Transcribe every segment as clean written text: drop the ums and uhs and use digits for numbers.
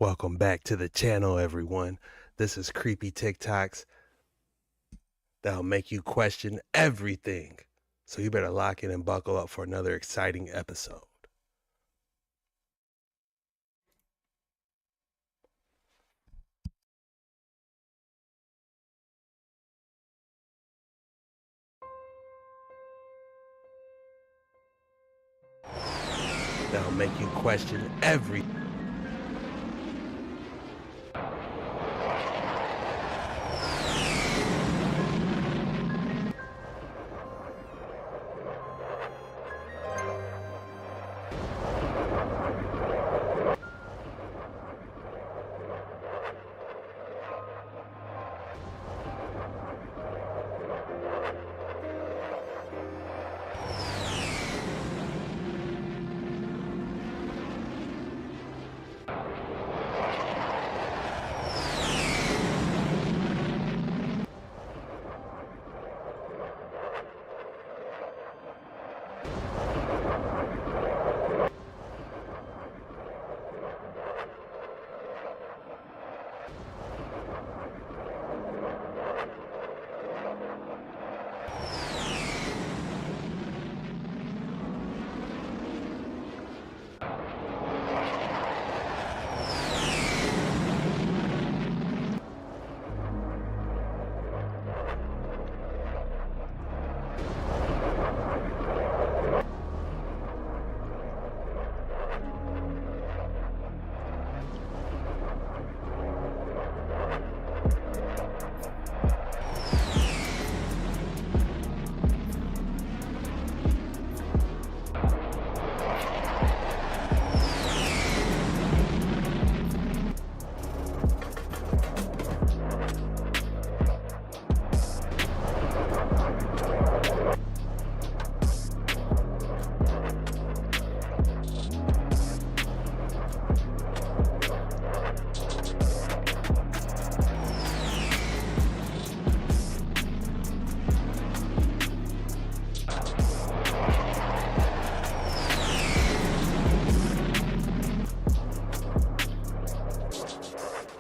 Welcome back to the channel, everyone. This is Creepy TikToks that'll make you question everything. So you better lock in and buckle up for another exciting episode. That'll make you question everything.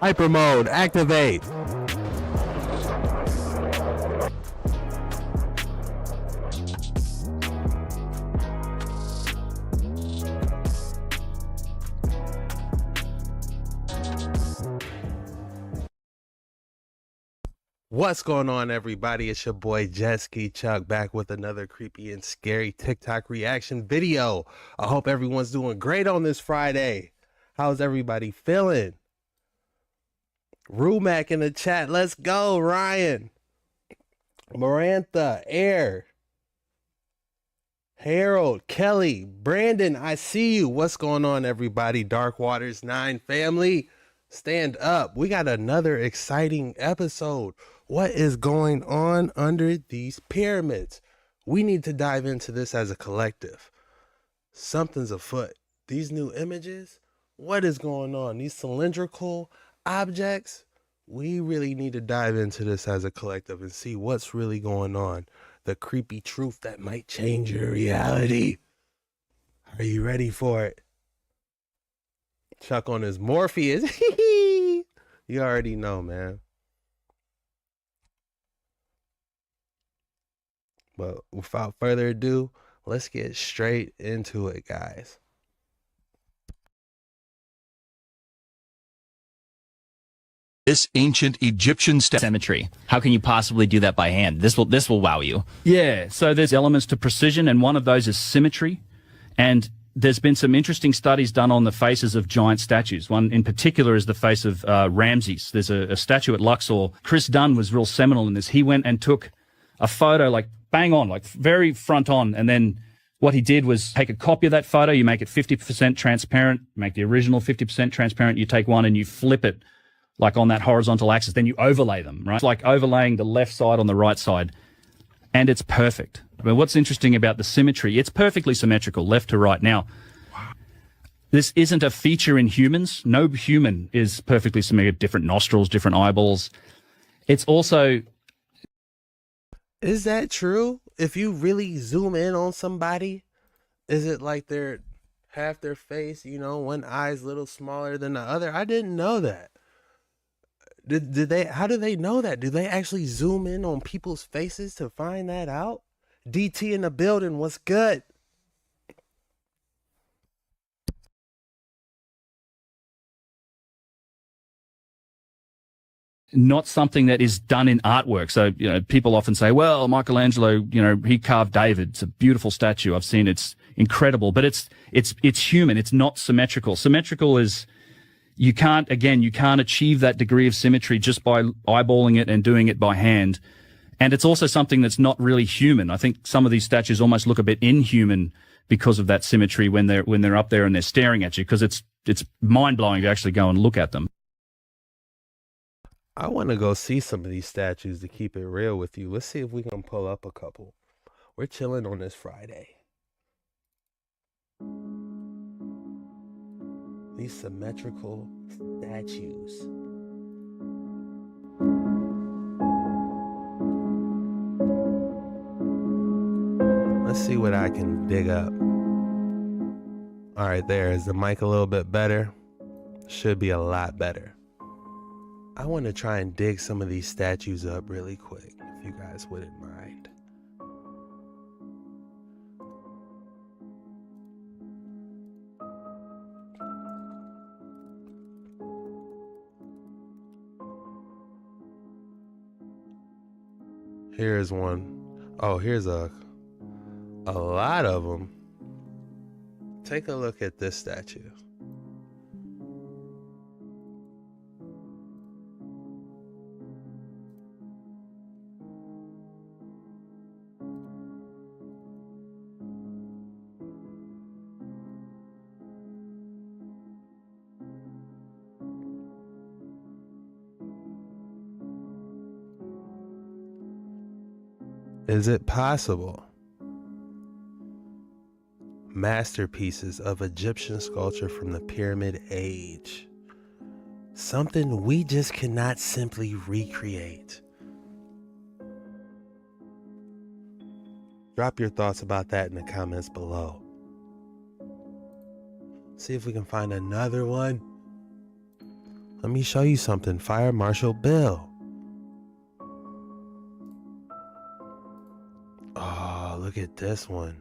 Hyper mode, activate. What's going on, everybody? It's your boy Jetski Chuck back with another creepy and scary TikTok reaction video. I hope everyone's doing great on this Friday. How's everybody feeling? Rumac in the chat. Let's go, Ryan. Marantha, Air, Harold, Kelly, Brandon, I see you. What's going on, everybody? Dark Waters 9 family, stand up. We got another exciting episode. What is going on under these pyramids? We need to dive into this as a collective. Something's afoot. These new images, what is going on? These cylindrical objects, we really need to dive into this as a collective and see what's really going on. The creepy truth that might change your reality. Are you ready for it? Chuck on his Morpheus. You already know, man. But without further ado, let's get straight into it, guys. This ancient Egyptian symmetry. How can you possibly do that by hand? This will wow you. Yeah, so there's elements to precision, and one of those is symmetry. And there's been some interesting studies done on the faces of giant statues. One in particular is the face of Ramses. There's a statue at Luxor. Chris Dunn was real seminal in this. He went and took a photo, like bang on, like very front on, and then what he did was take a copy of that photo, you make it 50% transparent, make the original 50% transparent, you take one and you flip it like on that horizontal axis, then you overlay them, right? It's like overlaying the left side on the right side, and it's perfect. But what's interesting about the symmetry, it's perfectly symmetrical, left to right. Now, this isn't a feature in humans. No human is perfectly symmetrical, different nostrils, different eyeballs. It's also... Is that true? If you really zoom in on somebody, is it like they're half their face, one eye's a little smaller than the other. I didn't know that. Did they, how do they know that? Do they actually zoom in on people's faces to find that out? DT in the building, what's good? Not something that is done in artwork. So, people often say, well, Michelangelo, he carved David. It's a beautiful statue. I've seen it's incredible, but it's human. It's not symmetrical. Symmetrical is, you can't achieve that degree of symmetry just by eyeballing it and doing it by hand. And it's also something that's not really human. I think some of these statues almost look a bit inhuman because of that symmetry when they're up there and they're staring at you, because it's mind blowing to actually go and look at them. I want to go see some of these statues, to keep it real with you. Let's see if we can pull up a couple. We're chilling on this Friday. These symmetrical statues. Let's see what I can dig up. All right, there. Is the mic a little bit better? Should be a lot better. I want to try and dig some of these statues up really quick, if you guys wouldn't mind. Here's one. Oh, here's a lot of them. Take a look at this statue. Is it possible? Masterpieces of Egyptian sculpture from the Pyramid Age. Something we just cannot simply recreate. Drop your thoughts about that in the comments below. See if we can find another one. Let me show you something. Fire Marshal Bill. Oh, look at this one.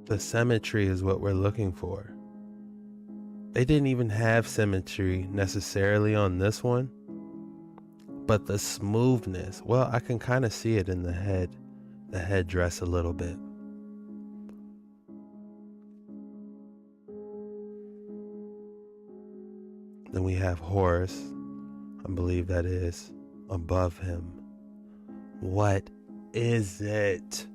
The symmetry is what we're looking for. They didn't even have symmetry necessarily on this one, but the smoothness, well, I can kind of see it in the headdress a little bit. Then we have Horus, I believe that is, above him. What is it?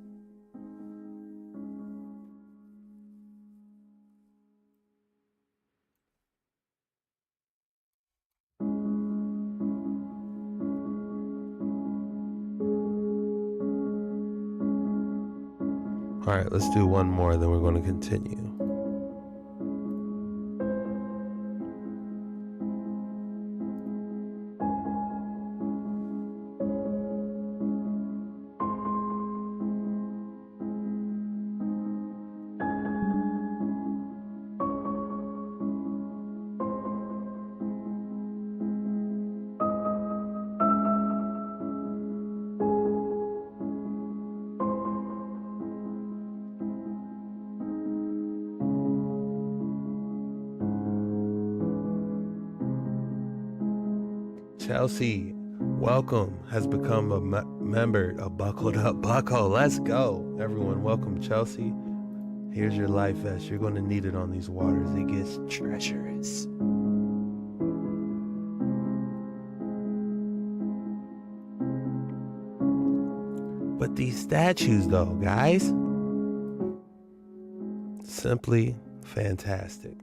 All right, let's do one more, then we're going to continue. Chelsea, welcome, has become a member of Buckled Up Bucko. Let's go. Everyone, welcome Chelsea. Here's your life vest. You're going to need it on these waters. It gets treacherous. But these statues though, guys, simply fantastic.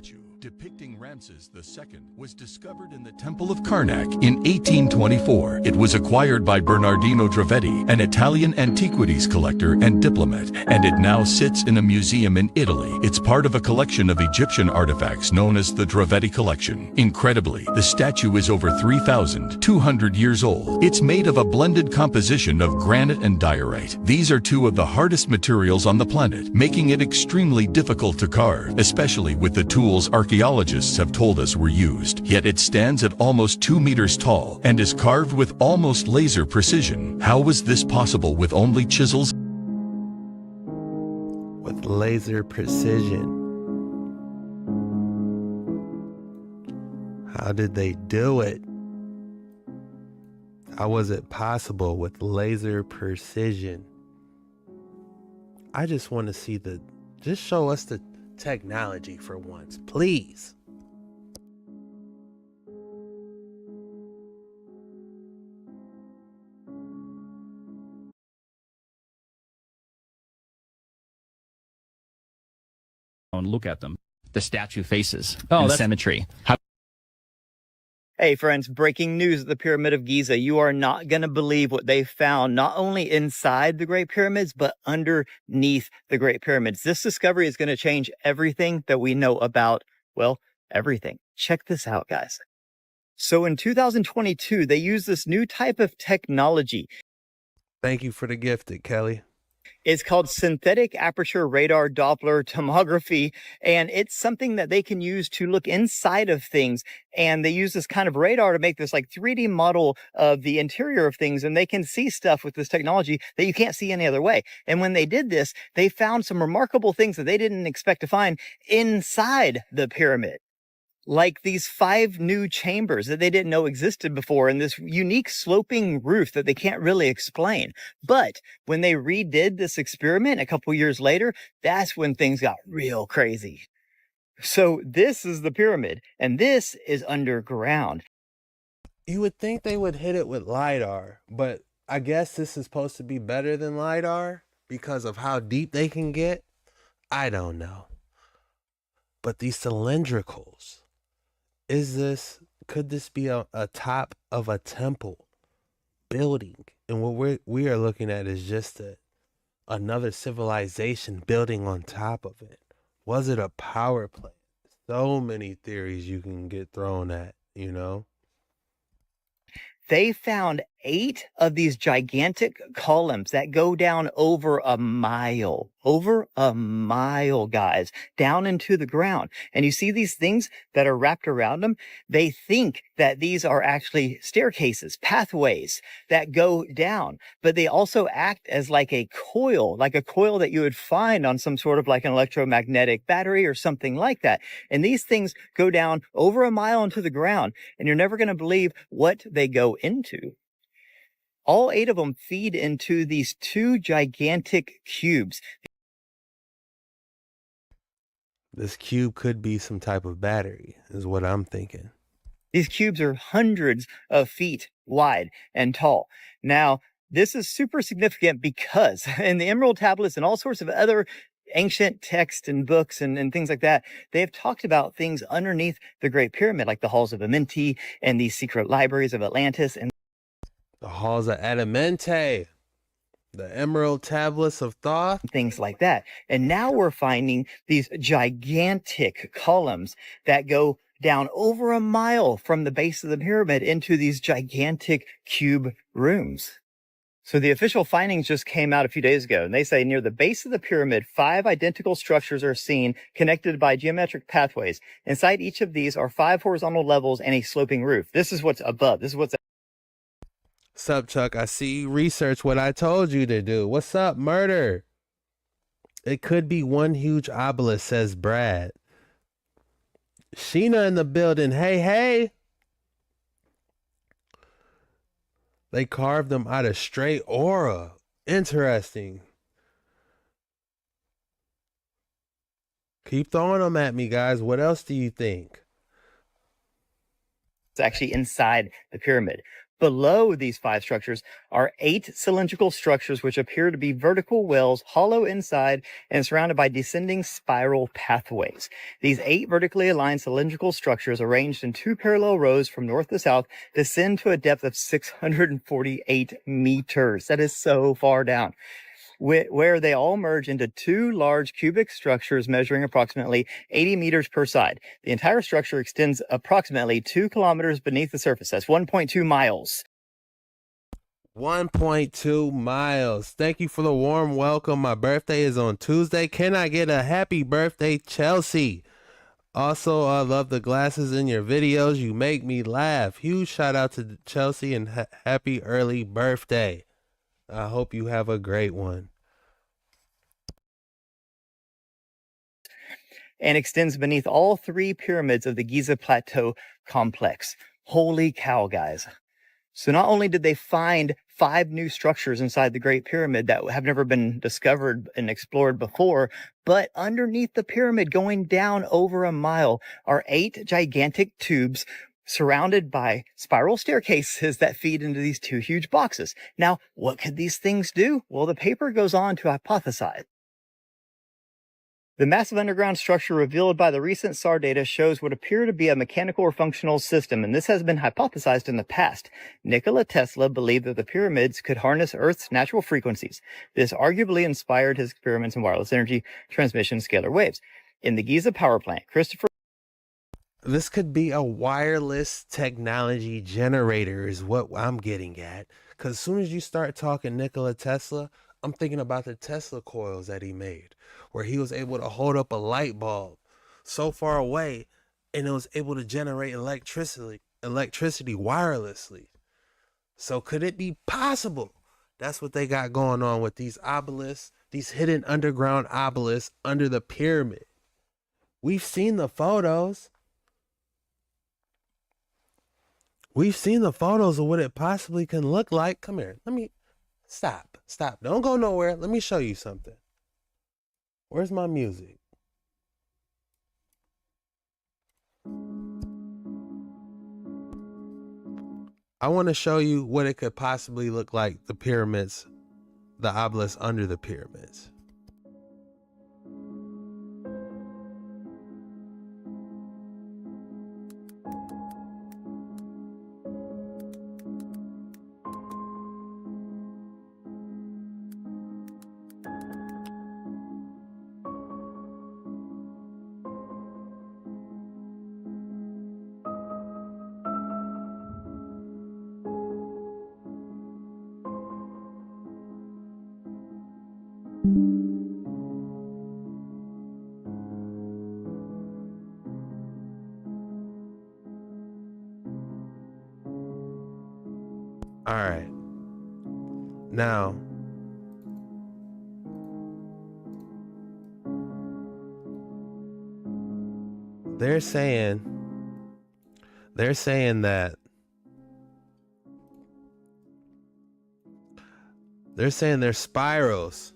statue depicting Ramses II was discovered in the Temple of Karnak in 1824. It was acquired by Bernardino Dravetti, an Italian antiquities collector and diplomat, and it now sits in a museum in Italy. It's part of a collection of Egyptian artifacts known as the Dravetti Collection. Incredibly, the statue is over 3,200 years old. It's made of a blended composition of granite and diorite. These are two of the hardest materials on the planet, making it extremely difficult to carve, especially with the tools archaeologists have told us were used. Yet it stands at almost 2 meters tall and is carved with almost laser precision. How was this possible with only chisels? With laser precision. How did they do it? How was it possible with laser precision? I just want to see just show us the technology for once, please. And look at them. The statue faces Oh, and that's- symmetry. Hey friends, breaking news at the Pyramid of Giza. You are not going to believe what they found, not only inside the Great Pyramids, but underneath the Great Pyramids. This discovery is going to change everything that we know about, well, everything. Check this out, guys. So in 2022, they used this new type of technology. Thank you for the gifted, Kelly. It's called synthetic aperture radar Doppler tomography, and it's something that they can use to look inside of things. And they use this kind of radar to make this like 3D model of the interior of things, and they can see stuff with this technology that you can't see any other way. And when they did this, they found some remarkable things that they didn't expect to find inside the pyramid. Like these 5 new chambers that they didn't know existed before, and this unique sloping roof that they can't really explain. But when they redid this experiment a couple years later, that's when things got real crazy. So this is the pyramid, and this is underground. You would think they would hit it with LiDAR, but I guess this is supposed to be better than LiDAR because of how deep they can get. I don't know. But these cylindricals, could this be a top of a temple building? And what we are looking at is just another civilization building on top of it. Was it a power plant? So many theories you can get thrown at, you know? They found 8 of these gigantic columns that go down over a mile, guys, down into the ground. And you see these things that are wrapped around them. They think that these are actually staircases, pathways that go down, but they also act as like a coil that you would find on some sort of like an electromagnetic battery or something like that. And these things go down over a mile into the ground, and you're never going to believe what they go into. All 8 of them feed into these 2 gigantic cubes. This cube could be some type of battery, is what I'm thinking. These cubes are hundreds of feet wide and tall. Now, this is super significant because in the Emerald Tablets and all sorts of other ancient texts and books and things like that, they have talked about things underneath the Great Pyramid, like the halls of Amenti and these secret libraries of Atlantis and The halls of Adamante, the Emerald Tablets of Thoth. things like that. And now we're finding these gigantic columns that go down over a mile from the base of the pyramid into these gigantic cube rooms. So the official findings just came out a few days ago, and they say near the base of the pyramid, 5 identical structures are seen connected by geometric pathways. Inside each of these are 5 horizontal levels and a sloping roof. This is what's above. This is what's Sup, Chuck? I see you research what I told you to do. What's up, murder? It could be one huge obelisk, says Brad. Sheena in the building. Hey, hey. They carved them out of straight aura. Interesting. Keep throwing them at me, guys. What else do you think? actually inside the pyramid. Below these 5 structures are 8 cylindrical structures which appear to be vertical wells, hollow inside and surrounded by descending spiral pathways. These 8 vertically aligned cylindrical structures, arranged in 2 parallel rows from north to south, descend to a depth of 648 meters. That is so far down, where they all merge into 2 large cubic structures measuring approximately 80 meters per side. The entire structure extends approximately 2 kilometers beneath the surface. That's 1.2 miles. 1.2 miles. Thank you for the warm welcome. My birthday is on Tuesday. Can I get a happy birthday, Chelsea? Also, I love the glasses in your videos. You make me laugh. Huge shout out to Chelsea and happy early birthday. I hope you have a great one. And extends beneath all 3 pyramids of the Giza Plateau complex. Holy cow, guys. So not only did they find 5 new structures inside the Great Pyramid that have never been discovered and explored before, but underneath the pyramid, going down over a mile, are 8 gigantic tubes surrounded by spiral staircases that feed into these 2 huge boxes. Now, what could these things do? Well, the paper goes on to hypothesize. The massive underground structure revealed by the recent SAR data shows what appear to be a mechanical or functional system, and this has been hypothesized in the past. Nikola Tesla believed that the pyramids could harness Earth's natural frequencies. This arguably inspired his experiments in wireless energy transmission scalar waves. In the Giza power plant, Christopher... This could be a wireless technology generator is what I'm getting at. Because as soon as you start talking Nikola Tesla, I'm thinking about the Tesla coils that he made, where he was able to hold up a light bulb so far away and it was able to generate electricity wirelessly. So could it be possible? That's what they got going on with these obelisks, these hidden underground obelisks under the pyramid. We've seen the photos. We've seen the photos of what it possibly can look like. Come here. Let me stop. Don't go nowhere. Let me show you something. Where's my music? I want to show you what it could possibly look like, the pyramids, the obelisk under the pyramids. All right. Now, they're saying that there's spirals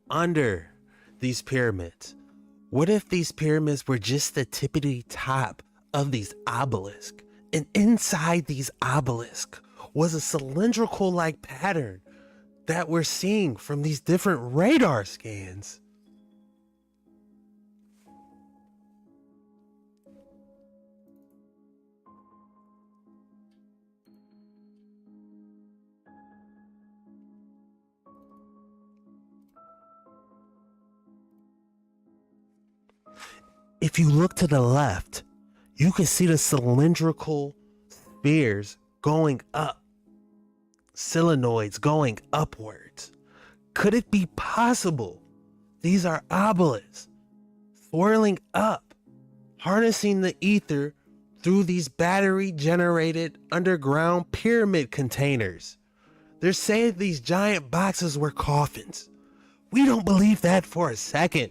under these pyramids. What if these pyramids were just the tippity top of these obelisks, and inside these obelisks was a cylindrical like pattern that we're seeing from these different radar scans? If you look to the left, you can see the cylindrical spheres going up, solenoids going upwards. Could it be possible these are obelisks swirling up, harnessing the ether through these battery generated underground pyramid containers? They're saying these giant boxes were coffins. We don't believe that for a second.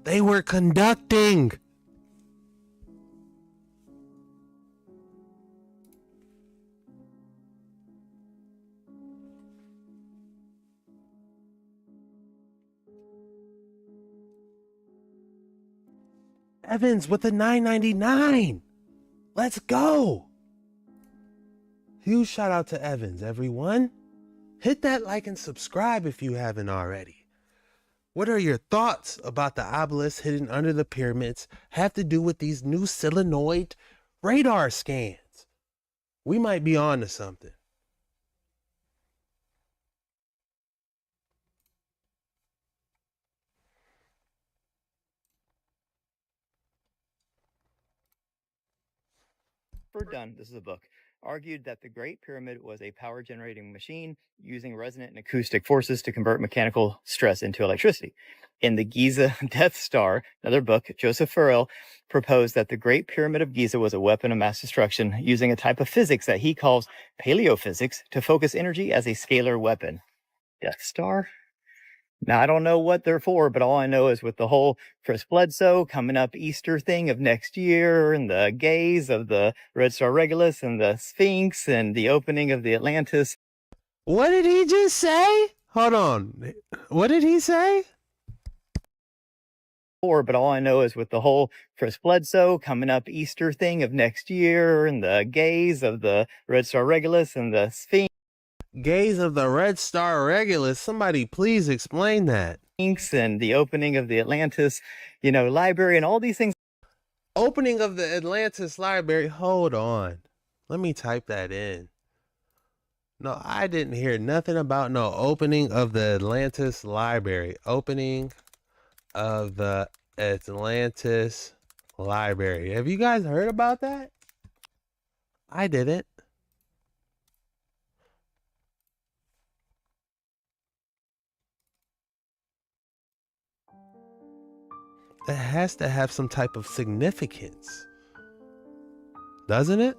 They were conducting. Evans with the 999. Let's go. Huge shout out to Evans, everyone. Hit that like and subscribe if you haven't already. What are your thoughts about the obelisk hidden under the pyramids have to do with these new solenoid radar scans? We might be on to something. Dunn, this is a book, argued that the Great Pyramid was a power generating machine using resonant and acoustic forces to convert mechanical stress into electricity. In the Giza Death Star, another book, Joseph Farrell proposed that the Great Pyramid of Giza was a weapon of mass destruction using a type of physics that he calls paleophysics to focus energy as a scalar weapon. Death Star? Now, I don't know what they're for, but all I know is with the whole Chris Bledsoe coming up Easter thing of next year and the gaze of the Red Star Regulus and the Sphinx and the opening of the Atlantis. What did he just say? Hold on. What did he say? But all I know is with the whole Chris Bledsoe coming up Easter thing of next year and the gaze of the Red Star Regulus and the Sphinx. Gaze of the Red Star Regulus. Somebody please explain that. And the opening of the Atlantis, library and all these things. Opening of the Atlantis library. Hold on. Let me type that in. No, I didn't hear nothing about no opening of the Atlantis library. Opening of the Atlantis library. Have you guys heard about that? I didn't. It has to have some type of significance, doesn't it?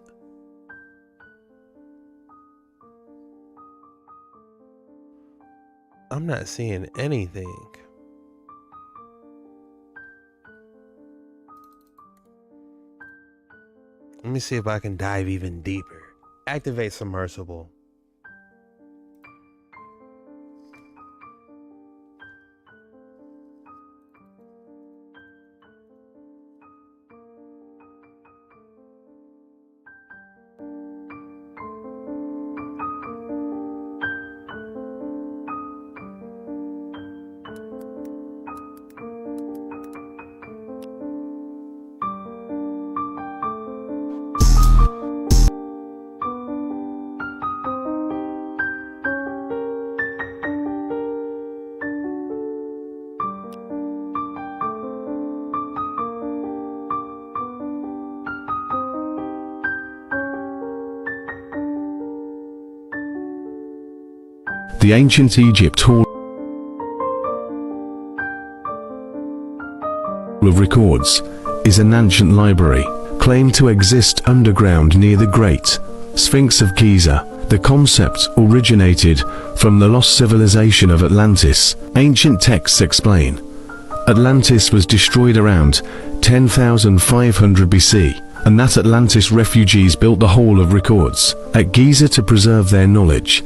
I'm not seeing anything. Let me see if I can dive even deeper. Activate submersible. The ancient Egypt Hall of Records is an ancient library claimed to exist underground near the Great Sphinx of Giza. The concept originated from the lost civilization of Atlantis. Ancient texts explain Atlantis was destroyed around 10,500 BC, and that Atlantis refugees built the Hall of Records at Giza to preserve their knowledge.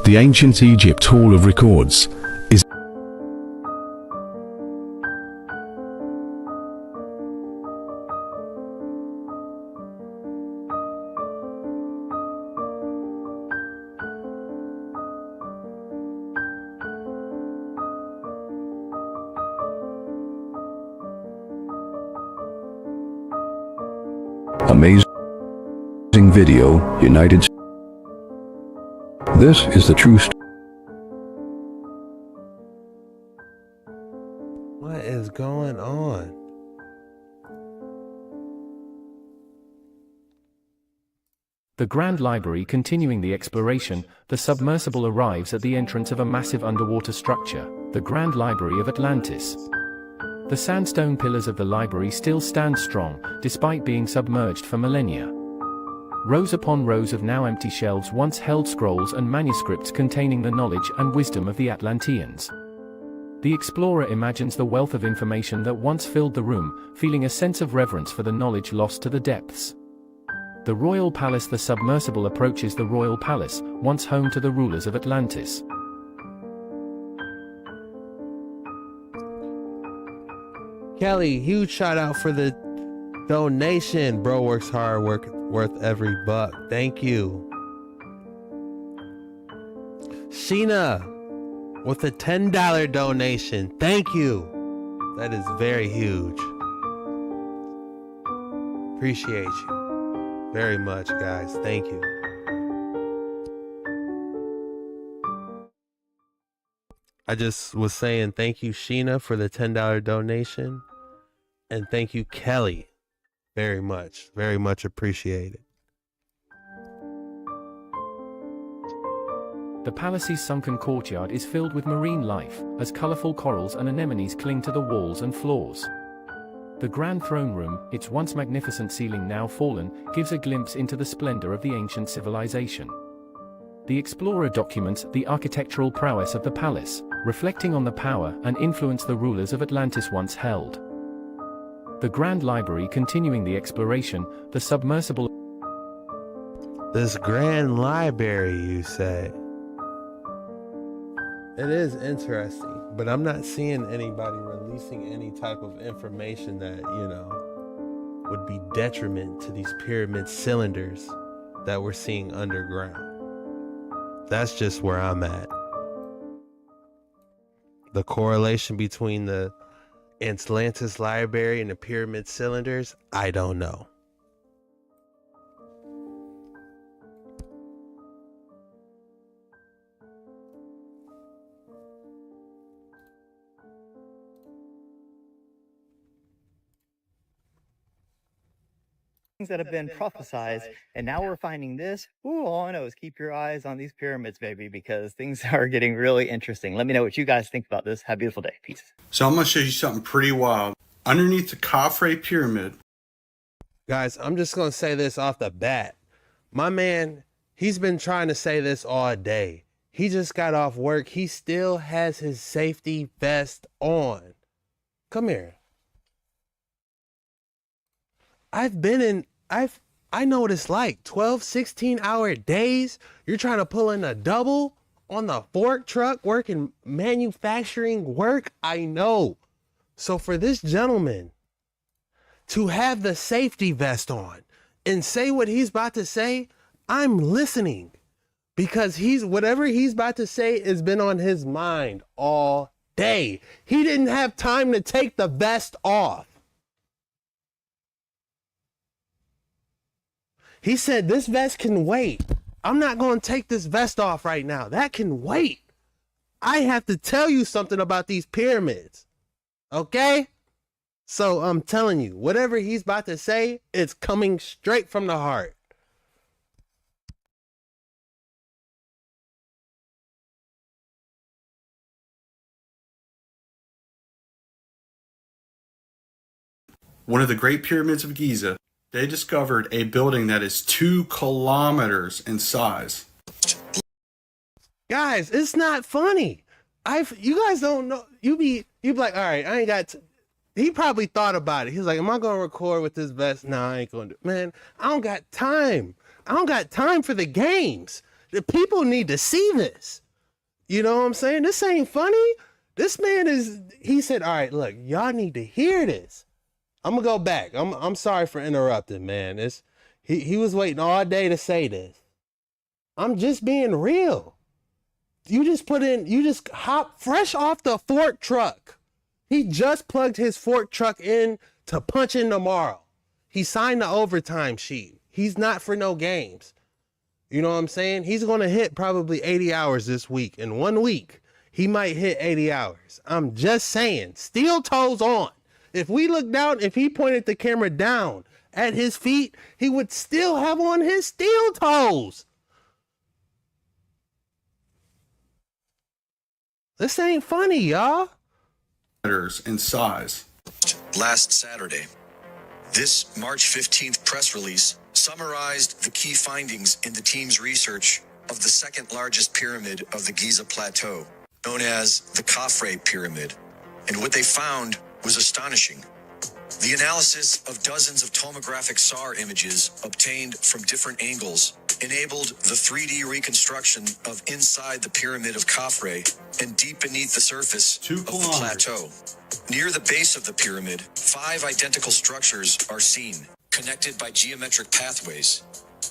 The ancient Egypt Hall of Records is amazing video, United States. This is the true story. What is going on? The Grand Library continuing the exploration, the submersible arrives at the entrance of a massive underwater structure, the Grand Library of Atlantis. The sandstone pillars of the library still stand strong, despite being submerged for millennia. Rows upon rows of now empty shelves once held scrolls and manuscripts containing the knowledge and wisdom of the Atlanteans. The explorer imagines the wealth of information that once filled the room, feeling a sense of reverence for the knowledge lost to the depths. The Royal Palace. The submersible approaches the Royal Palace, once home to the rulers of Atlantis. Kelly, huge shout out for the donation. Bro works hard, worth every buck. Thank you. Sheena with a $10 donation. Thank you. That is very huge. Appreciate you very much, guys. Thank you. I just was saying thank you, Sheena, for the $10 donation. And thank you, Kelly, very much. Very much appreciated. The palace's sunken courtyard is filled with marine life, as colorful corals and anemones cling to the walls and floors. The grand throne room, its once magnificent ceiling now fallen, gives a glimpse into the splendor of the ancient civilization. The explorer documents the architectural prowess of the palace, reflecting on the power and influence the rulers of Atlantis once held. The Grand Library continuing the exploration, the submersible... This Grand Library, you say? It is interesting, but I'm not seeing anybody releasing any type of information that, would be detriment to these pyramid cylinders that we're seeing underground. That's just where I'm at. The correlation between the Atlantis library and the pyramid cylinders, I don't know. That have been prophesized, and now we're finding this. Ooh, all I know is keep your eyes on these pyramids, baby, because things are getting really interesting. Let me know what you guys think about this. Have a beautiful day. Peace. So I'm going to show you something pretty wild. Underneath the Khafre pyramid. Guys, I'm just going to say this off the bat. My man, he's been trying to say this all day. He just got off work. He still has his safety vest on. Come here. I know what it's like. 12, 16-hour days. You're trying to pull in a double on the fork truck, working manufacturing work. I know. So for this gentleman to have the safety vest on and say what he's about to say, I'm listening, because whatever he's about to say has been on his mind all day. He didn't have time to take the vest off. He said, this vest can wait. I'm not going to take this vest off right now. That can wait. I have to tell you something about these pyramids. Okay? So I'm telling you, whatever he's about to say, it's coming straight from the heart. One of the Great Pyramids of Giza. They discovered a building that is 2 kilometers in size. Guys, it's not funny. You guys don't know. You be like, all right, I ain't got. He probably thought about it. He's like, am I gonna record with this vest? No, I ain't gonna do it. Man, I don't got time. I don't got time for the games. The people need to see this. You know what I'm saying? This ain't funny. This man he said, all right, look, y'all need to hear this. I'm gonna go back. I'm sorry for interrupting, man. He was waiting all day to say this. I'm just being real. You just hop fresh off the fork truck. He just plugged his fork truck in to punch in tomorrow. He signed the overtime sheet. He's not for no games. You know what I'm saying? He's gonna hit probably 80 hours this week. In 1 week, he might hit 80 hours. I'm just saying, steel toes on. If we look down, if he pointed the camera down at his feet, he would still have on his steel toes. This ain't funny, y'all. In size. Last Saturday, this March 15th press release summarized the key findings in the team's research of the second largest pyramid of the Giza Plateau, known as the Khafre Pyramid. And what they found was astonishing. The analysis of dozens of tomographic SAR images obtained from different angles enabled the 3D reconstruction of inside the pyramid of Khafre and deep beneath the surface of the plateau. Near the base of the pyramid, 5 identical structures are seen, connected by geometric pathways.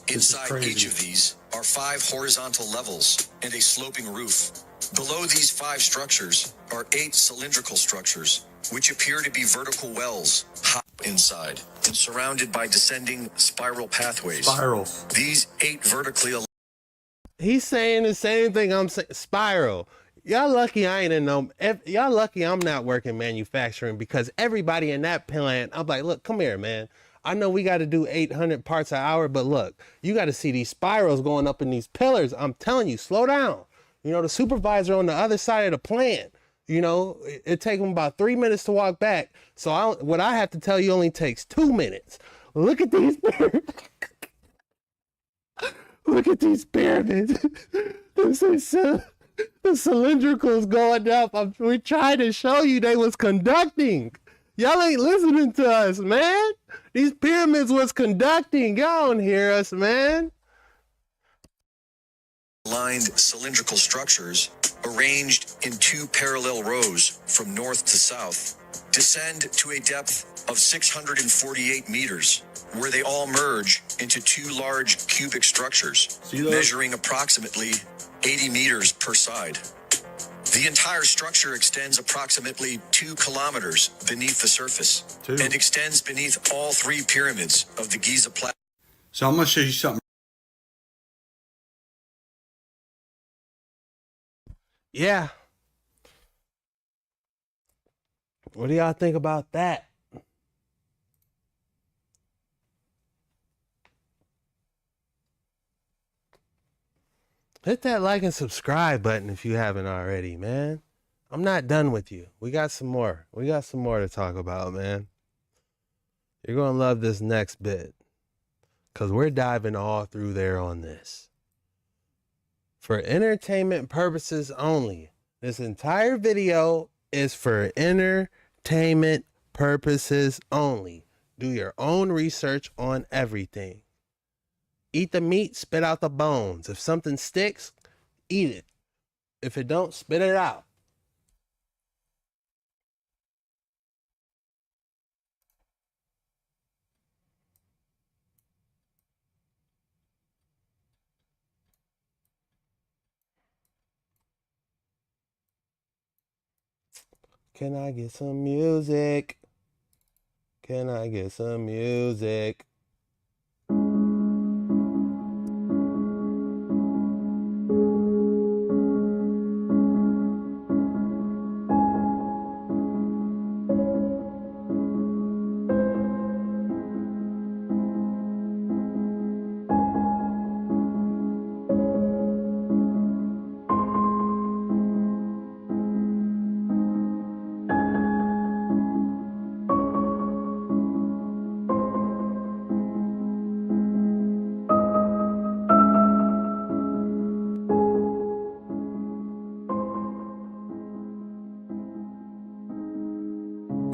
Inside each of these are 5 horizontal levels and a sloping roof. Below these 5 structures are 8 cylindrical structures, which appear to be vertical wells inside and surrounded by descending spiral pathways. Spirals. These 8 vertically. He's saying the same thing I'm saying. Spiral. Y'all lucky I ain't in no. Y'all lucky I'm not working manufacturing, because everybody in that plant, I'm like, look, come here, man. I know we got to do 800 parts an hour, but look, you got to see these spirals going up in these pillars. I'm telling you, slow down. You know, the supervisor on the other side of the plant, you know, it takes him about 3 minutes to walk back. So what I have to tell you only takes 2 minutes. Look at these pyramids. Look at these pyramids. The cylindricals going up. We tried to show you they was conducting. Y'all ain't listening to us, man. These pyramids was conducting. Y'all don't hear us, man. Lined cylindrical structures arranged in 2 parallel rows from north to south descend to a depth of 648 meters, where they all merge into 2 large cubic structures measuring approximately 80 meters per side. The entire structure extends approximately 2 kilometers beneath the surface and extends beneath all 3 pyramids of the Giza Plateau. So I'm going to show you something. Yeah. What do y'all think about that? Hit that like and subscribe button if you haven't already, man. I'm not done with you. We got some more. We got some more to talk about, man. You're going to love this next bit, because we're diving all through there on this. For entertainment purposes only. This entire video is for entertainment purposes only. Do your own research on everything. Eat the meat, spit out the bones. If something sticks, eat it. If it don't, spit it out. Can I get some music? Can I get some music?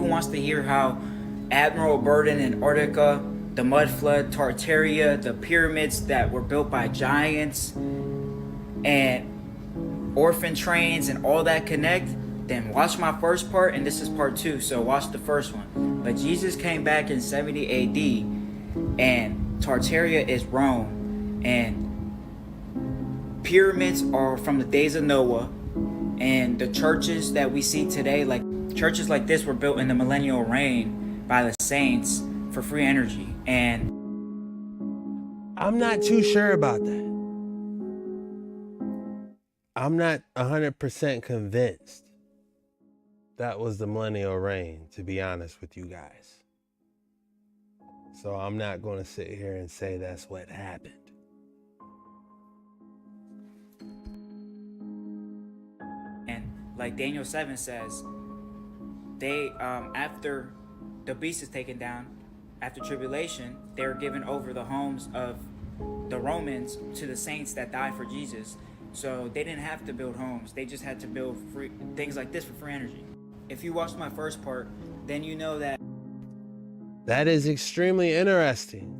Wants to hear how Admiral Burden, Antarctica, the mud flood, Tartaria, the pyramids that were built by giants, and orphan trains and all that connect, then watch my first part, and this is part 2, so watch the first one. But Jesus came back in 70 AD, and Tartaria is Rome, and pyramids are from the days of Noah, and the churches that we see today, like churches like this, were built in the millennial reign by the saints for free energy. And I'm not too sure about that. I'm not 100% convinced that was the millennial reign, to be honest with you guys. So I'm not going to sit here and say that's what happened. And like Daniel 7 says, they after the beast is taken down, after tribulation, they were given over the homes of the Romans to the saints that died for Jesus. So they didn't have to build homes. They just had to build free things like this for free energy. If you watched my first part, then you know that That is extremely interesting.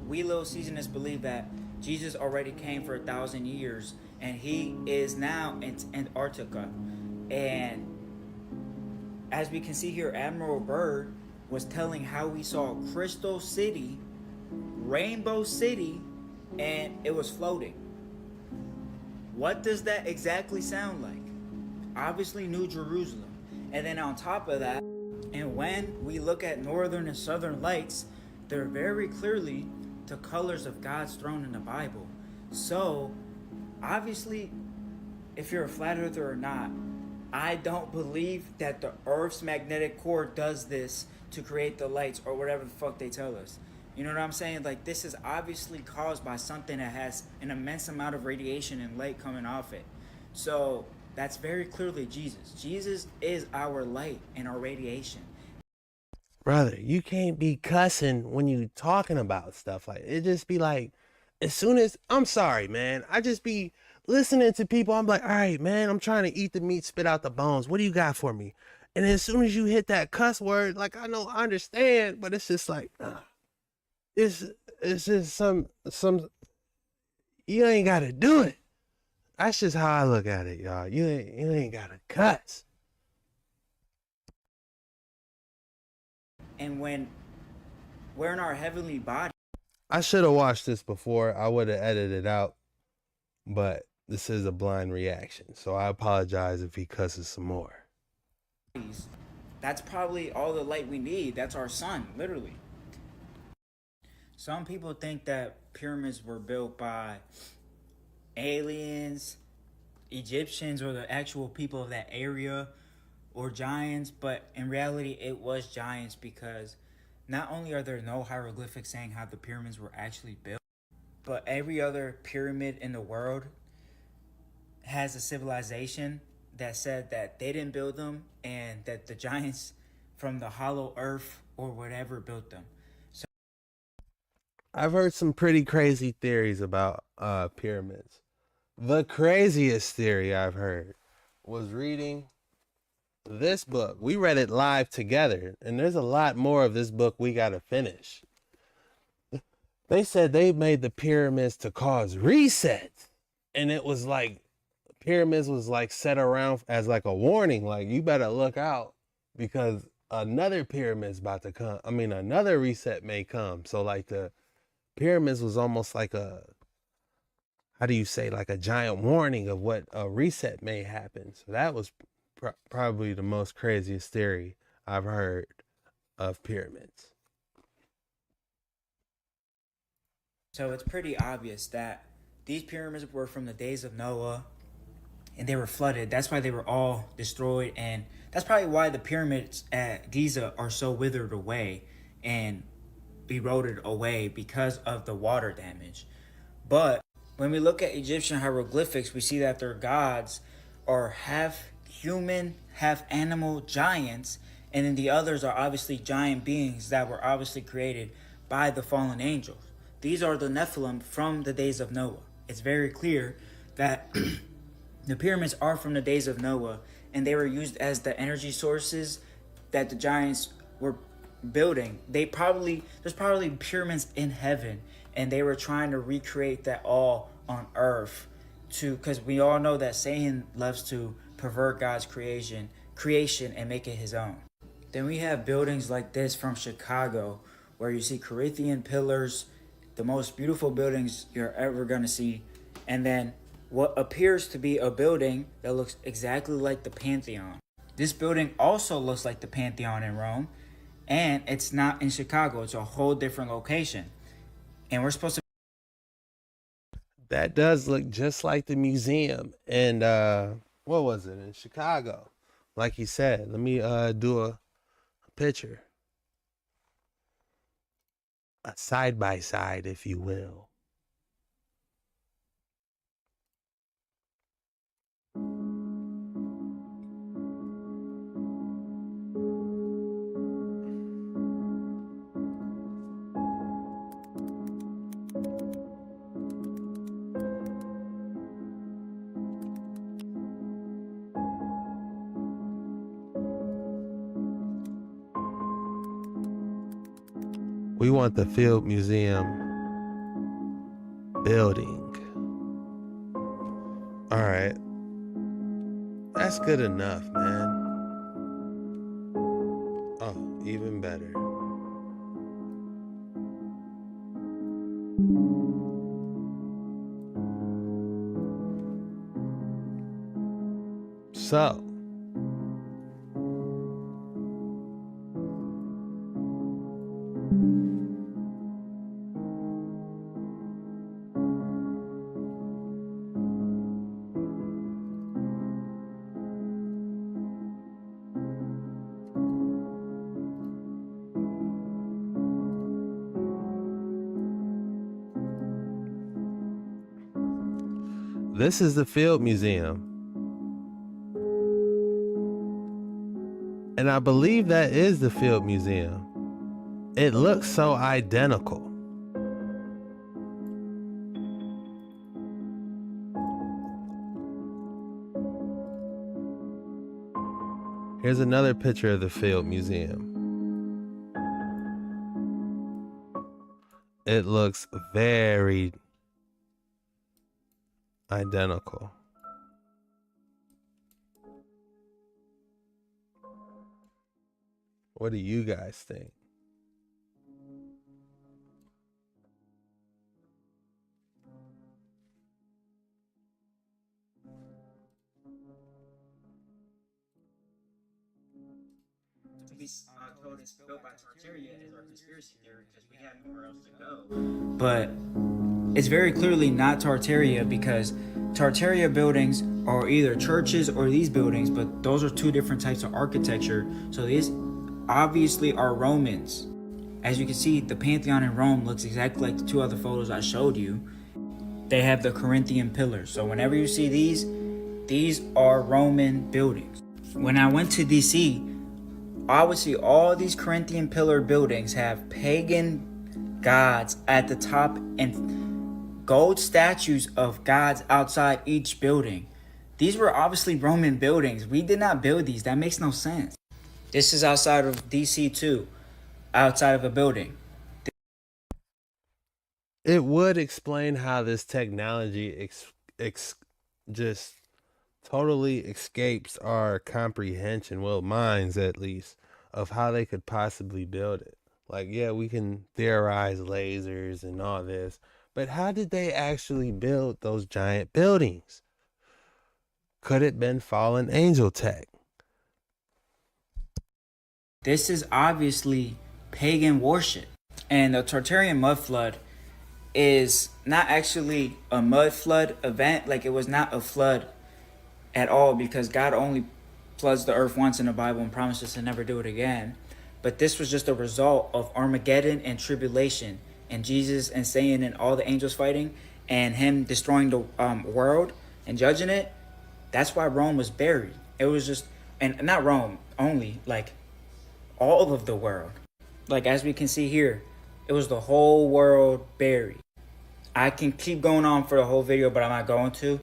We little seasonists believe that Jesus already came for 1,000 years, and he is now in Antarctica. And as we can see here, Admiral Byrd was telling how we saw Crystal City, Rainbow City, and it was floating. What does that exactly sound like? Obviously New Jerusalem. And then on top of that, and when we look at northern and southern lights, they're very clearly the colors of God's throne in the Bible. So obviously, if you're a flat earther or not, I don't believe that the Earth's magnetic core does this to create the lights or whatever the fuck they tell us. You know what I'm saying? Like, this is obviously caused by something that has an immense amount of radiation and light coming off it. So that's very clearly Jesus. Jesus is our light and our radiation. Brother, you can't be cussing when you talking about stuff like it. Just be like, as soon as I'm sorry, man, I just be listening to people. I'm like, all right, man, I'm trying to eat the meat, spit out the bones. What do you got for me? And as soon as you hit that cuss word, like, I know, I understand, but it's just like, it's just some, you ain't got to do it. That's just how I look at it, y'all. You ain't got to cuss. And when we're in our heavenly body, I should have watched this before. I would have edited it out, but this is a blind reaction, so I apologize if he cusses some more. that's probably all the light we need. That's our sun, literally. Some people think that pyramids were built by aliens, Egyptians, or the actual people of that area, or giants, but in reality it was giants, because not only are there no hieroglyphics saying how the pyramids were actually built, but every other pyramid in the world has a civilization that said that they didn't build them and that the giants from the hollow earth or whatever built them. So I've heard some pretty crazy theories about pyramids. The craziest theory I've heard was reading this book. We read it live together, and there's a lot more of this book we got to finish. They said they made the pyramids to cause resets, and it was like pyramids was like set around as like a warning, like, you better look out because another pyramid's about to come. I mean, another reset may come. So like the pyramids was almost like a, how do you say, like a giant warning of what a reset may happen. So that was probably the most craziest theory I've heard of pyramids. So it's pretty obvious that these pyramids were from the days of Noah, and they were flooded. That's why they were all destroyed, and that's probably why the pyramids at Giza are so withered away and eroded away, because of the water damage. But when we look at Egyptian hieroglyphics, we see that their gods are half human, half animal giants, and then the others are obviously giant beings that were obviously created by the fallen angels. These are the Nephilim from the days of Noah. It's very clear that the pyramids are from the days of Noah, and they were used as the energy sources that the giants were building. There's probably pyramids in heaven, and they were trying to recreate that all on earth, because we all know that Satan loves to pervert God's creation and make it his own. Then we have buildings like this from Chicago, where you see Corinthian pillars, the most beautiful buildings you're ever going to see. And then what appears to be a building that looks exactly like the Pantheon. This building also looks like the Pantheon in Rome, and it's not in Chicago. It's a whole different location. And we're supposed to... That does look just like the museum. And what was it, in Chicago? Like he said, let me do a picture. A side by side, if you will. We want the Field Museum building. All right. That's good enough, man. Oh, even better. So, this is the Field Museum. And I believe that is the Field Museum. It looks so identical. Here's another picture of the Field Museum. It looks very identical. What do you guys think? To be told it's built by Tartaria is our conspiracy theory because we have nowhere else to go. But it's very clearly not Tartaria because Tartaria buildings are either churches or these buildings, but those are two different types of architecture. So these obviously are Romans. As you can see, the Pantheon in Rome looks exactly like the two other photos I showed you. They have the Corinthian pillars. So whenever you see these are Roman buildings. When I went to DC, I would see all these Corinthian pillar buildings have pagan gods at the top and gold statues of gods outside each building. These were obviously Roman buildings. We did not build these. That makes no sense. This is outside of DC too, outside of a building. It would explain how this technology just totally escapes our comprehension, well, mine's at least, of how they could possibly build it. Like, yeah, we can theorize lasers and all this, but how did they actually build those giant buildings? Could it been fallen angel tech? This is obviously pagan worship. And the Tartarian mud flood is not actually a mud flood event. Like, it was not a flood at all because God only floods the earth once in the Bible and promises to never do it again. But this was just a result of Armageddon and tribulation and Jesus and Satan and all the angels fighting and him destroying the world and judging it. That's why Rome was buried. It was just, and not Rome only, like all of the world. Like, as we can see here, it was the whole world buried. I can keep going on for the whole video, but I'm not going to.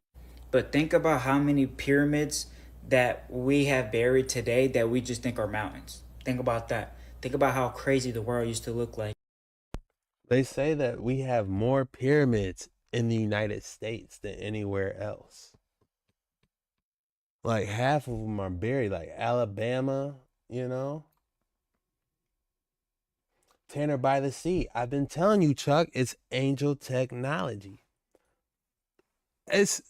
But think about how many pyramids that we have buried today that we just think are mountains. Think about that. Think about how crazy the world used to look like. They say that we have more pyramids in the United States than anywhere else. Like, half of them are buried, like Alabama, you know? Tanner by the Sea. I've been telling you, Chuck, it's angel technology. It's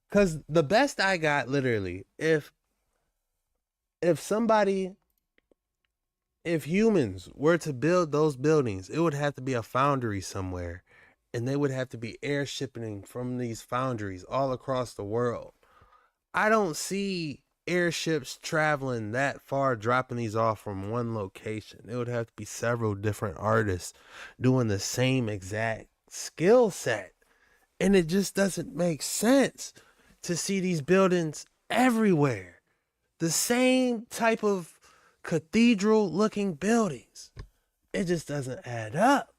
because the best I got, literally, if humans were to build those buildings, it would have to be a foundry somewhere, and they would have to be airshipping from these foundries all across the world. I don't see airships traveling that far, dropping these off from one location. It would have to be several different artists doing the same exact skill set. And it just doesn't make sense to see these buildings everywhere. The same type of cathedral looking buildings. It just doesn't add up.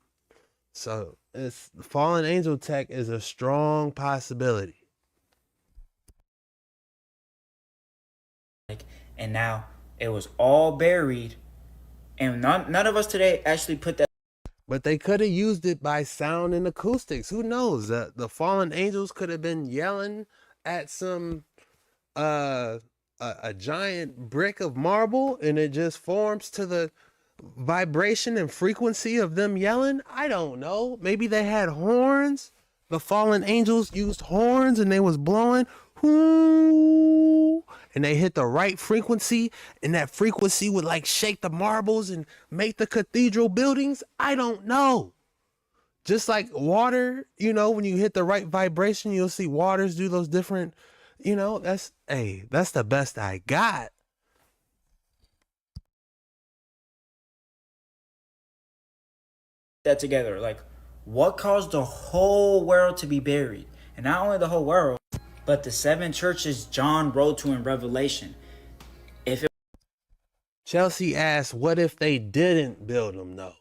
So it's fallen angel tech is a strong possibility. And now it was all buried, and none of us today actually put that But they could have used it by sound and acoustics. Who knows? The fallen angels could have been yelling at some a giant brick of marble, and it just forms to the vibration and frequency of them yelling. I don't know. Maybe they had horns. The fallen angels used horns and they was blowing, whoo, and they hit the right frequency, and that frequency would like shake the marbles and make the cathedral buildings. I don't know. Just like water, you know, when you hit the right vibration, you'll see waters do those different, you know, that's the best I got. That together, like, what caused the whole world to be buried? And not only the whole world, but the 7 churches John wrote to in Revelation. Chelsea asked, what if they didn't build them though?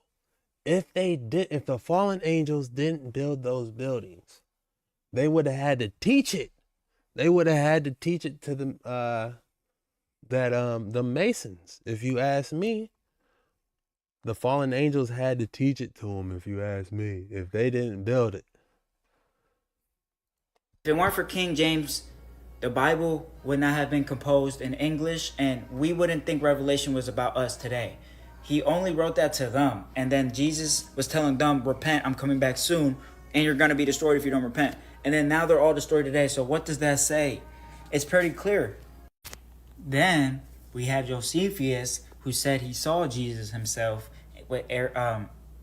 If the fallen angels didn't build those buildings, they would have had to teach it. They would have had to teach it to the Masons. If you ask me, the fallen angels had to teach it to them. If you ask me, if they didn't build it. If it weren't for King James, the Bible would not have been composed in English, and we wouldn't think Revelation was about us today. He only wrote that to them, and then Jesus was telling them, repent, I'm coming back soon, and you're going to be destroyed if you don't repent. And then now they're all destroyed today. So what does that say? It's pretty clear. Then we have Josephus, who said he saw Jesus himself with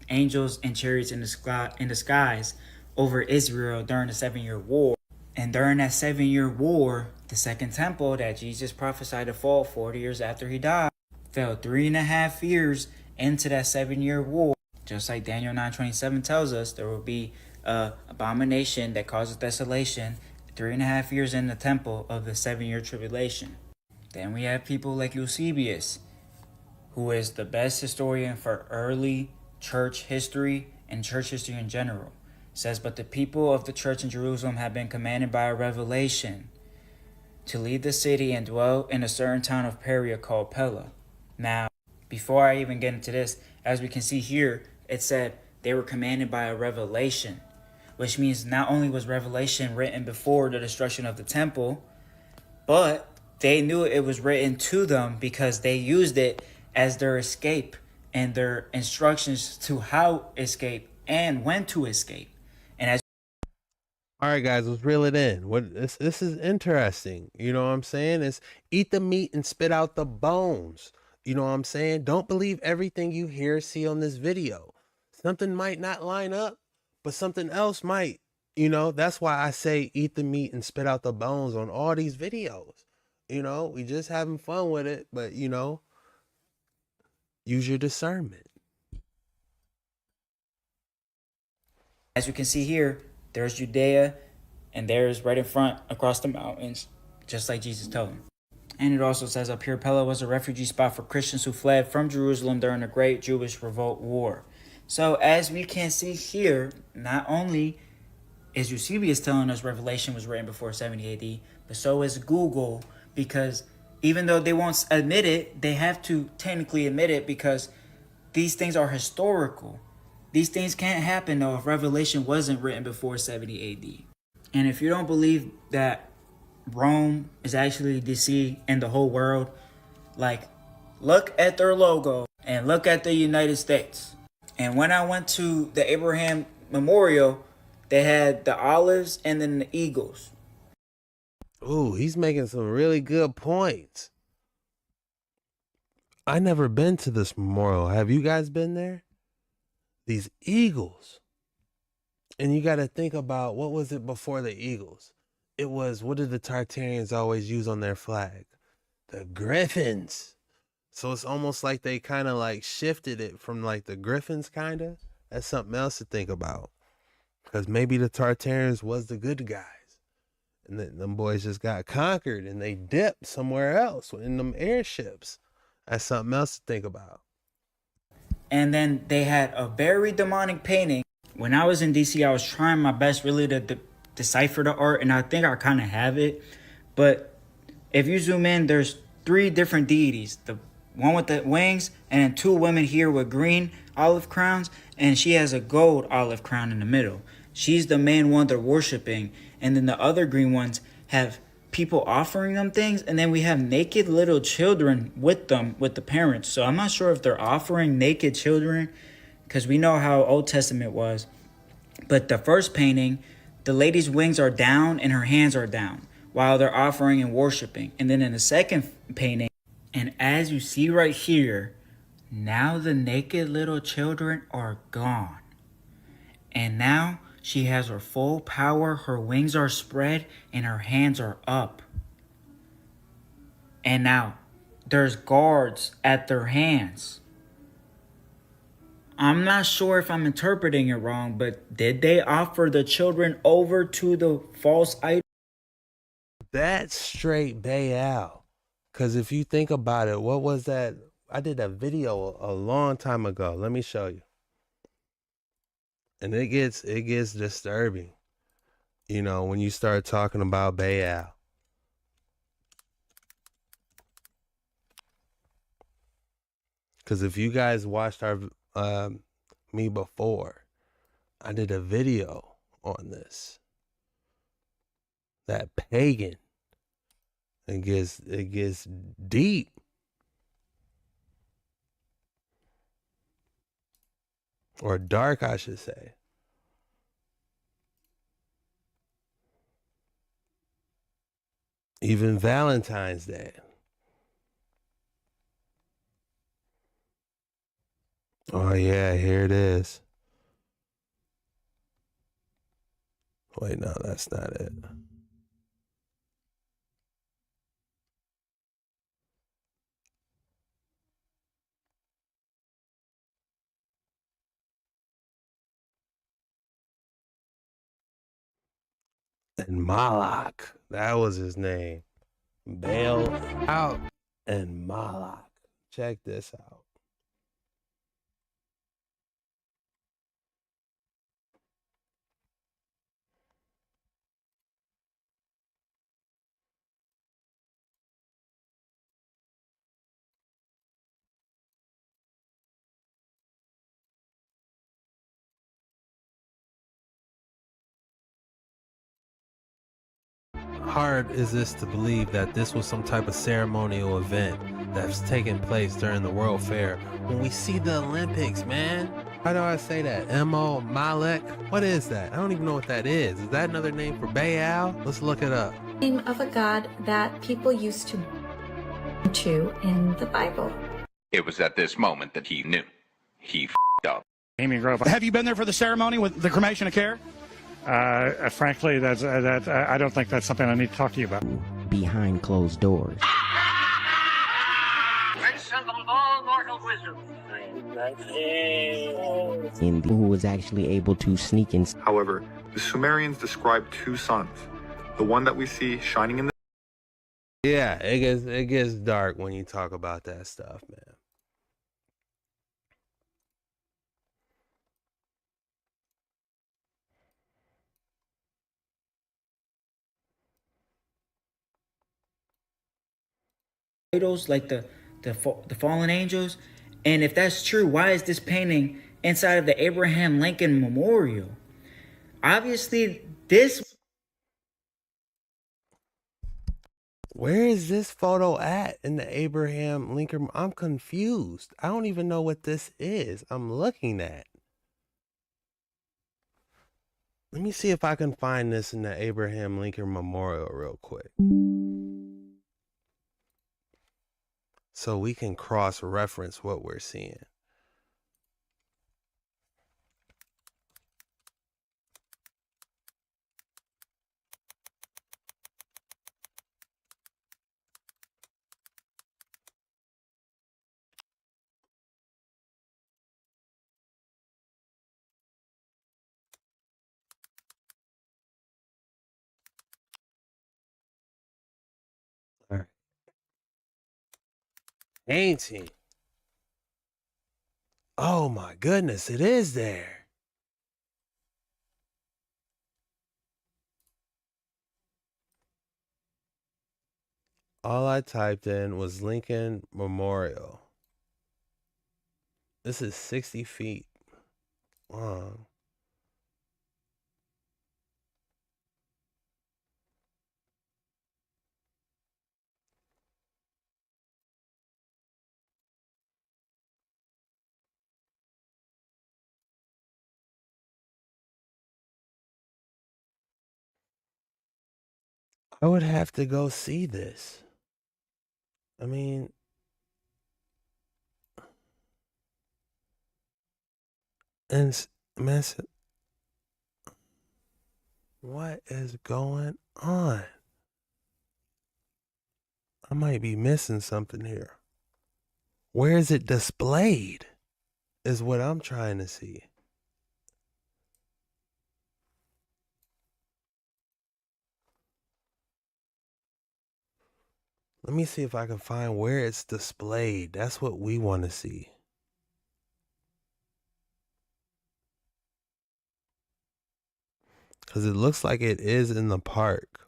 angels and chariots in the skies over Israel during the 7-year war. And during that 7-year war, the second temple that Jesus prophesied to fall 40 years after he died fell 3.5 years into that 7-year war. Just like Daniel 9:27 tells us, there will be an abomination that causes desolation 3.5 years in the temple of the 7-year tribulation. Then we have people like Eusebius, who is the best historian for early church history and church history in general. It says, but the people of the church in Jerusalem have been commanded by a revelation to leave the city and dwell in a certain town of Perea called Pella. Now, before I even get into this, as we can see here, it said they were commanded by a revelation, which means not only was Revelation written before the destruction of the temple, but they knew it was written to them because they used it as their escape and their instructions to how escape and when to escape. And as all right, guys, let's reel it in. This is interesting. You know what I'm saying? It's eat the meat and spit out the bones. You know what I'm saying? Don't believe everything you hear, see on this video. Something might not line up, but something else might. You know, that's why I say eat the meat and spit out the bones on all these videos. You know, we just having fun with it, but, you know, use your discernment. As you can see here, there's Judea, and there's right in front across the mountains, just like Jesus told him. And it also says up here, Pella was a refugee spot for Christians who fled from Jerusalem during the Great Jewish Revolt War. So as we can see here, not only is Eusebius telling us Revelation was written before 70 AD, but so is Google, because even though they won't admit it, they have to technically admit it because these things are historical. These things can't happen though if Revelation wasn't written before 70 AD. And if you don't believe that Rome is actually the sea and the whole world, like, look at their logo and look at the United States. And when I went to the Abraham Memorial, they had the olives and then the eagles. Ooh, he's making some really good points. I never been to this memorial. Have you guys been there? These eagles. And you got to think about, what was it before the eagles? It was, what did the Tartarians always use on their flag? The griffins. So it's almost like they kind of like shifted it from like the griffins kind of. That's something else to think about. Because maybe the Tartarians was the good guys. And then them boys just got conquered and they dipped somewhere else in them airships. That's something else to think about. And then they had a very demonic painting. When I was in DC, I was trying my best really to decipher the art, and I think I kind of have it. But if you zoom in, there's 3 different deities. The one with the wings, and then 2 women here with green olive crowns, and she has a gold olive crown in the middle. She's the main one they're worshiping, and then the other green ones have people offering them things, and then we have naked little children with them, with the parents. So I'm not sure if they're offering naked children, because we know how Old Testament was. But the first painting, the lady's wings are down and her hands are down while they're offering and worshiping. And then in the second painting, and as you see right here, now the naked little children are gone. And now she has her full power, her wings are spread, and her hands are up. And now there's guards at their hands. I'm not sure if I'm interpreting it wrong, but did they offer the children over to the false idol? That's straight Baal. Because if you think about it, what was that? I did a video a long time ago. Let me show you. And it gets disturbing, you know, when you start talking about Baal. Because if you guys watched our me before, I did a video on this. That pagan. It gets deep. Or dark, I should say. Even Valentine's Day. Oh yeah, here it is. Wait, no, that's not it. And Malak, that was his name. Bail out and Malak. Check this out. Hard is this to believe that this was some type of ceremonial event that's taking place during the World Fair when we see the Olympics, man. How do I say that? M.O. Malek? What is that? I don't even know what that is. Is that another name for Baal? Let's look it up. Name of a god that people used to in the Bible. It was at this moment that he knew. He f***ed up. Amy Grove. Have you been there for the ceremony with the cremation of care? Frankly, I don't think that's something I need to talk to you about. Behind closed doors. Who was actually able to sneak in. However, the Sumerians described two suns. The one that we see shining in the... Yeah, it gets dark when you talk about that stuff, man. Idols like the fallen angels, and if that's true, why is this painting inside of the Abraham Lincoln Memorial? Obviously, Where is this photo at in the Abraham Lincoln? I'm confused. I don't even know what this is I'm looking at. Let me see if I can find this in the Abraham Lincoln Memorial real quick, so we can cross-reference what we're seeing. All right. Painting. Oh my goodness, it is there. All I typed in was Lincoln Memorial. This is 60 feet long. I would have to go see this. I mean, and mess. What is going on? I might be missing something here. Where is it displayed? Is what I'm trying to see. Let me see if I can find where it's displayed. That's what we want to see. Because it looks like it is in the park.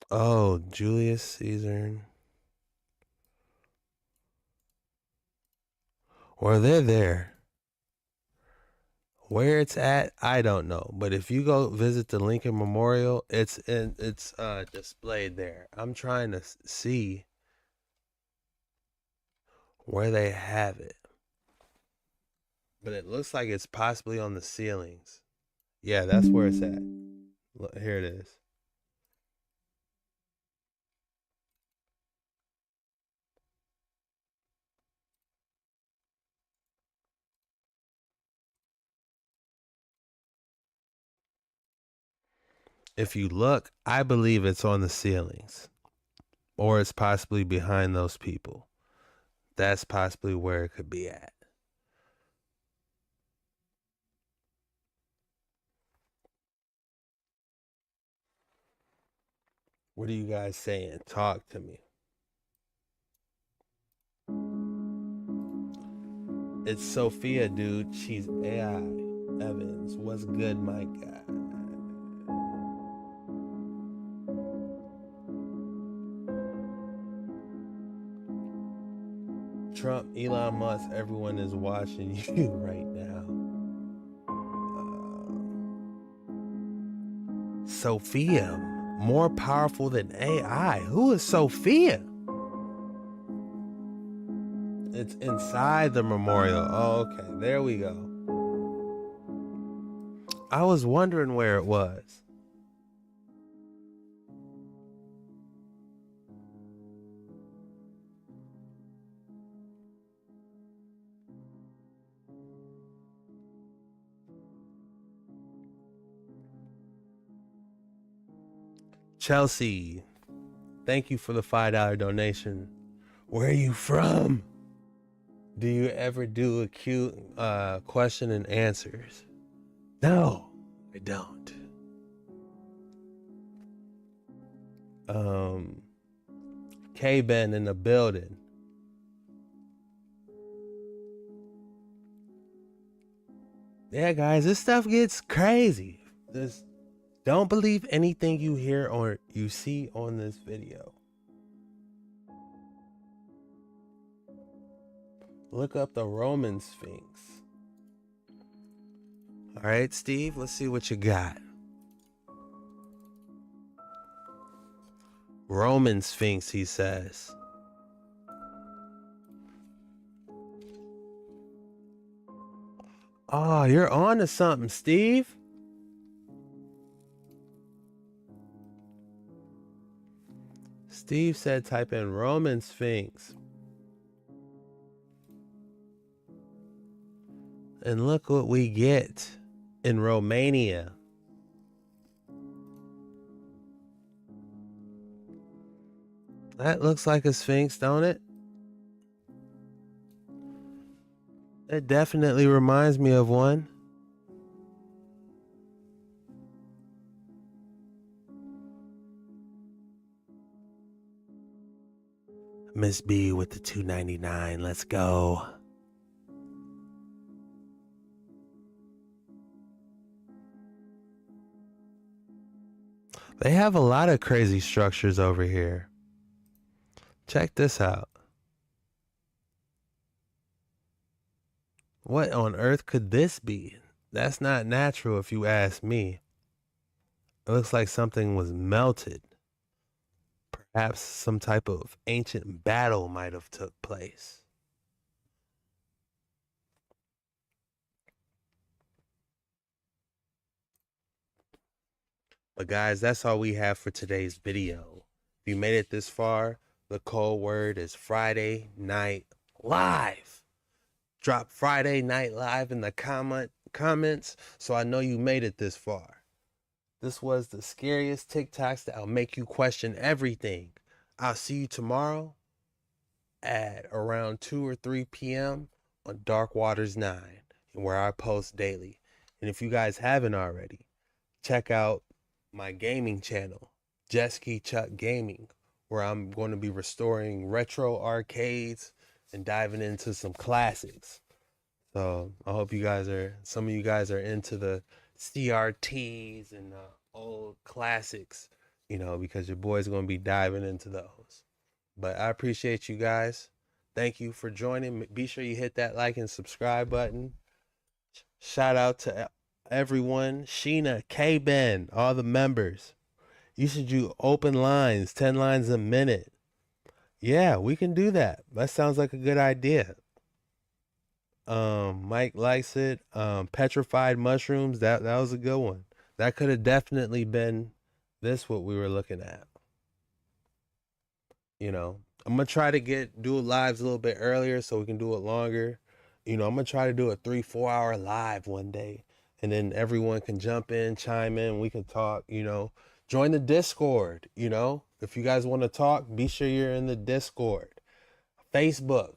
Oh, Julius Caesar. Well, they're there. Where it's at, I don't know. But if you go visit the Lincoln Memorial, it's displayed there. I'm trying to see where they have it. But it looks like it's possibly on the ceilings. Yeah, that's where it's at. Look, here it is. If you look, I believe it's on the ceilings. Or it's possibly behind those people. That's possibly where it could be at. What are you guys saying? Talk to me. It's Sophia, dude. She's AI. Evans. What's good, my guy? Trump, Elon Musk, everyone is watching you right now. Sophia, more powerful than AI. Who is Sophia? It's inside the memorial. Oh, okay. There we go. I was wondering where it was. Chelsea, thank you for the $5 donation. Where are you from? Do you ever do a cute question and answers? No, I don't. K-Ben in the building. Yeah, guys, this stuff gets crazy. Don't believe anything you hear or you see on this video. Look up the Roman Sphinx. All right, Steve, let's see what you got. Roman Sphinx, he says. Oh, you're on to something, Steve. Steve said type in Roman Sphinx. And look what we get in Romania. That looks like a Sphinx, don't it? It definitely reminds me of one. Miss B with the $2.99. Let's go. They have a lot of crazy structures over here. Check this out. What on earth could this be? That's not natural if you ask me. It looks like something was melted. Perhaps some type of ancient battle might have took place. But guys, that's all we have for today's video. If you made it this far, the code word is Friday Night Live. Drop Friday Night Live in the comments so I know you made it this far. This was the scariest TikToks that'll make you question everything. I'll see you tomorrow at around 2 or 3 p.m. on Dark Waters 9, where I post daily. And if you guys haven't already, check out my gaming channel, Jesky Chuck Gaming, where I'm going to be restoring retro arcades and diving into some classics. So I hope some of you guys are into the CRTs and old classics, because your boy's going to be diving into those. But I appreciate you guys. Thank you for joining. Be sure you hit that like and subscribe button. Shout out to everyone. Sheena, K-Ben, all the members. You should do open lines, 10 lines a minute. Yeah, we can do that. That sounds like a good idea. Mike likes it. Petrified mushrooms, that was a good one. That could have definitely been what we were looking at. I'm gonna try to do lives a little bit earlier so we can do it longer. I'm gonna try to do a 3-4 hour live one day, and then everyone can jump in, chime in, we can talk. Join the Discord. If you guys want to talk, be sure you're in the Discord. Facebook.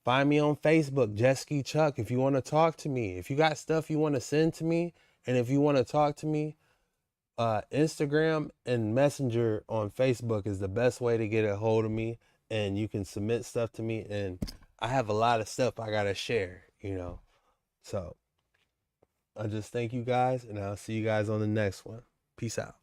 Find me on Facebook, Jesky Chuck, if you want to talk to me. If you got stuff you want to send to me, and if you want to talk to me, Instagram and Messenger on Facebook is the best way to get a hold of me, and you can submit stuff to me, and I have a lot of stuff I got to share, So I just thank you guys, and I'll see you guys on the next one. Peace out.